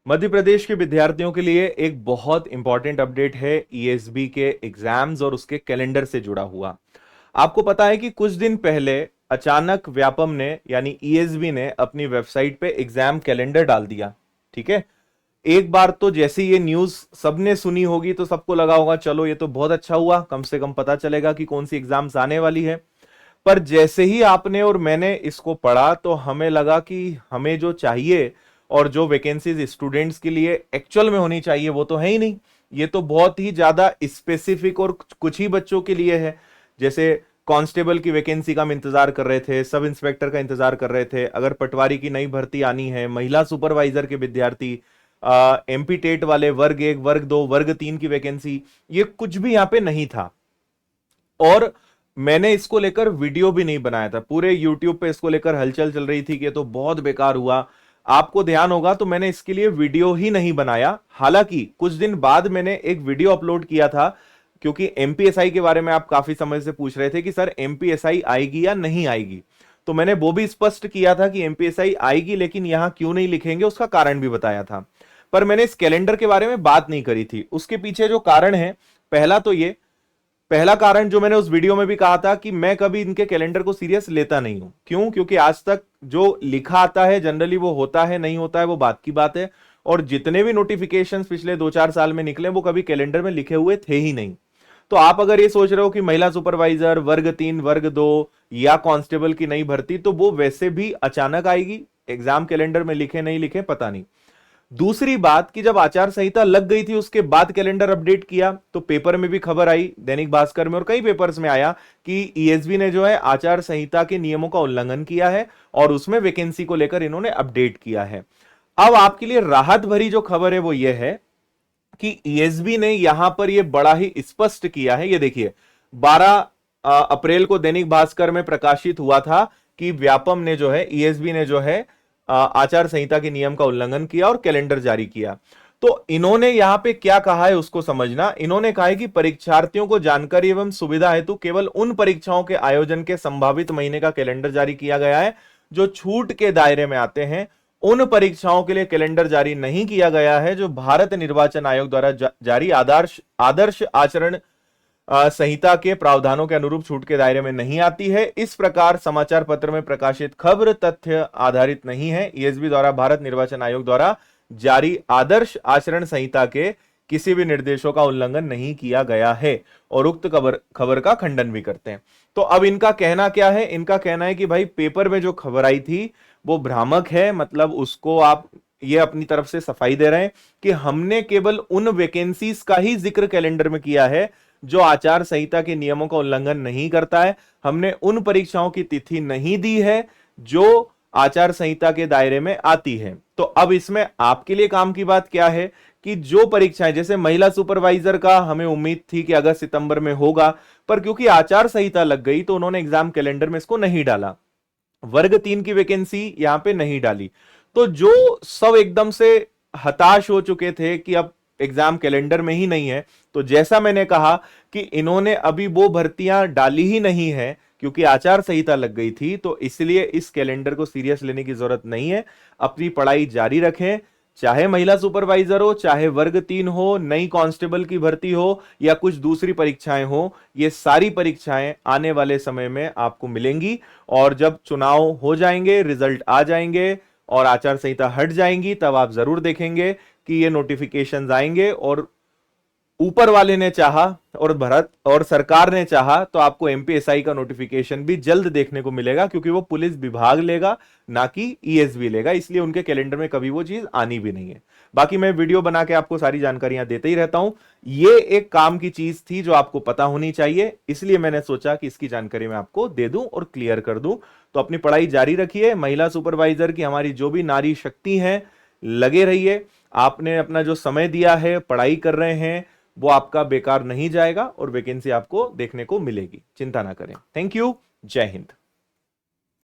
मध्य प्रदेश के विद्यार्थियों के लिए एक बहुत इंपॉर्टेंट अपडेट है ईएसबी के एग्जाम्स और उसके कैलेंडर से जुड़ा हुआ। आपको पता है कि कुछ दिन पहले अचानक व्यापम ने यानी ईएसबी ने अपनी वेबसाइट पे एग्जाम कैलेंडर डाल दिया। ठीक है, एक बार तो जैसे ये न्यूज सबने सुनी होगी तो सबको लगा होगा चलो ये तो बहुत अच्छा हुआ, कम से कम पता चलेगा कि कौन सी एग्जाम्स आने वाली है। पर जैसे ही आपने और मैंने इसको पढ़ा तो हमें लगा कि हमें जो चाहिए और जो वैकेंसीज स्टूडेंट्स के लिए एक्चुअल में होनी चाहिए वो तो है ही नहीं। ये तो बहुत ही ज्यादा स्पेसिफिक और कुछ ही बच्चों के लिए है। जैसे कांस्टेबल की वैकेंसी का हम इंतजार कर रहे थे, सब इंस्पेक्टर का इंतजार कर रहे थे, अगर पटवारी की नई भर्ती आनी है, महिला सुपरवाइजर के विद्यार्थी, एमपी टेट वाले वर्ग 1 वर्ग 2 वर्ग 3 की वैकेंसी, ये कुछ भी यहां पे नहीं था। और मैंने इसको लेकर वीडियो भी नहीं बनाया था, पूरे यूट्यूब पे इसको लेकर हलचल चल रही थी कि ये तो बहुत बेकार हुआ। आपको ध्यान होगा तो मैंने इसके लिए वीडियो ही नहीं बनाया। हालांकि कुछ दिन बाद मैंने एक वीडियो अपलोड किया था, क्योंकि एमपीएसआई के बारे में आप काफी समय से पूछ रहे थे कि सर एमपीएसआई आएगी या नहीं आएगी। तो मैंने वो भी स्पष्ट किया था कि एमपीएसआई आएगी, लेकिन यहां क्यों नहीं लिखेंगे उसका कारण भी बताया था। पर मैंने इस कैलेंडर के बारे में बात नहीं करी थी। उसके पीछे जो कारण है, पहला तो ये, पहला कारण जो मैंने उस वीडियो में भी कहा था कि मैं कभी इनके कैलेंडर को सीरियस लेता नहीं हूं। क्यों? क्योंकि आज तक जो लिखा आता है जनरली वो होता है, नहीं होता है वो बात की बात है। और जितने भी नोटिफिकेशंस पिछले 2-4 साल में निकले वो कभी कैलेंडर में लिखे हुए थे ही नहीं। तो आप अगर ये सोच रहे हो कि महिला सुपरवाइजर वर्ग 3 वर्ग 2 या कांस्टेबल की नई भर्ती, तो वो वैसे भी अचानक आएगी, एग्जाम कैलेंडर में लिखे नहीं लिखे पता नहीं। दूसरी बात कि जब आचार संहिता लग गई थी उसके बाद कैलेंडर अपडेट किया तो पेपर में भी खबर आई, दैनिक भास्कर में और कई पेपर्स में आया कि ईएसबी ने जो है आचार संहिता के नियमों का उल्लंघन किया है और उसमें वैकेंसी को लेकर इन्होंने अपडेट किया है। अब आपके लिए राहत भरी जो खबर है वो ये है कि ईएसबी ने यहां पर ये बड़ा ही स्पष्ट किया है। ये देखिए, 12 अप्रैल को दैनिक भास्कर में प्रकाशित हुआ था कि व्यापम ने जो है, ईएसबी ने जो है आचार संहिता के नियम का उल्लंघन किया और कैलेंडर जारी किया। तो इन्होंने यहां पे क्या कहा है उसको समझना। इन्होंने कहा है कि परीक्षार्थियों को जानकारी एवं सुविधा हेतु केवल उन परीक्षाओं के आयोजन के संभावित महीने का कैलेंडर जारी किया गया है जो छूट के दायरे में आते हैं। उन परीक्षाओं के लिए कैलेंडर जारी नहीं किया गया है जो भारत निर्वाचन आयोग द्वारा जारी आदर्श आचरण संहिता के प्रावधानों के अनुरूप छूट के दायरे में नहीं आती है। इस प्रकार समाचार पत्र में प्रकाशित खबर तथ्य आधारित नहीं है। ईएसबी द्वारा भारत निर्वाचन आयोग द्वारा जारी आदर्श आचरण संहिता के किसी भी निर्देशों का उल्लंघन नहीं किया गया है और उक्त खबर का खंडन भी करते हैं। तो अब इनका कहना क्या है? इनका कहना है कि भाई पेपर में जो खबर आई थी वो भ्रामक है, मतलब उसको आप ये अपनी तरफ से सफाई दे रहे हैं कि हमने केवल उन वैकेंसीज का ही जिक्र कैलेंडर में किया है जो आचार संहिता के नियमों का उल्लंघन नहीं करता है। हमने उन परीक्षाओं की तिथि नहीं दी है जो आचार संहिता के दायरे में आती है। तो अब इसमें आपके लिए काम की बात क्या है कि जो परीक्षाएं, जैसे महिला सुपरवाइजर का हमें उम्मीद थी कि अगस्त सितंबर में होगा, पर क्योंकि आचार संहिता लग गई तो उन्होंने एग्जाम कैलेंडर में इसको नहीं डाला। वर्ग 3 की वैकेंसी यहां पे नहीं डाली। तो जो सब एकदम से हताश हो चुके थे कि अब एग्जाम कैलेंडर में ही नहीं है, तो जैसा मैंने कहा कि इन्होंने अभी वो भर्तियां डाली ही नहीं है क्योंकि आचार संहिता लग गई थी, तो इसलिए इस कैलेंडर को सीरियस लेने की जरूरत नहीं है। अपनी पढ़ाई जारी रखें, चाहे महिला सुपरवाइजर हो, चाहे वर्ग 3 हो, नई कांस्टेबल की भर्ती हो या कुछ दूसरी परीक्षाएं हो, ये सारी परीक्षाएं आने वाले समय में आपको मिलेंगी। और जब चुनाव हो जाएंगे, रिजल्ट आ जाएंगे और आचार संहिता हट जाएंगी, तब आप जरूर देखेंगे कि ये नोटिफिकेशंस आएंगे और ऊपर वाले ने चाहा और भारत और सरकार ने चाहा तो आपको एमपीएसआई का नोटिफिकेशन भी जल्द देखने को मिलेगा, क्योंकि वो पुलिस विभाग लेगा ना कि ईएसबी लेगा, इसलिए उनके कैलेंडर में कभी वो चीज आनी भी नहीं है। बाकी मैं वीडियो बना के आपको सारी जानकारियां देते ही रहता हूं। ये एक काम की चीज थी जो आपको पता होनी चाहिए, इसलिए मैंने सोचा कि इसकी जानकारी मैं आपको दे दूं और क्लियर कर दूं। तो अपनी पढ़ाई जारी रखिए, महिला सुपरवाइजर की हमारी जो भी नारी शक्ति है लगे रहिए। आपने अपना जो समय दिया है, पढ़ाई कर रहे हैं, वो आपका बेकार नहीं जाएगा और वैकेंसी आपको देखने को मिलेगी। चिंता ना करें। Thank you. जय हिंद।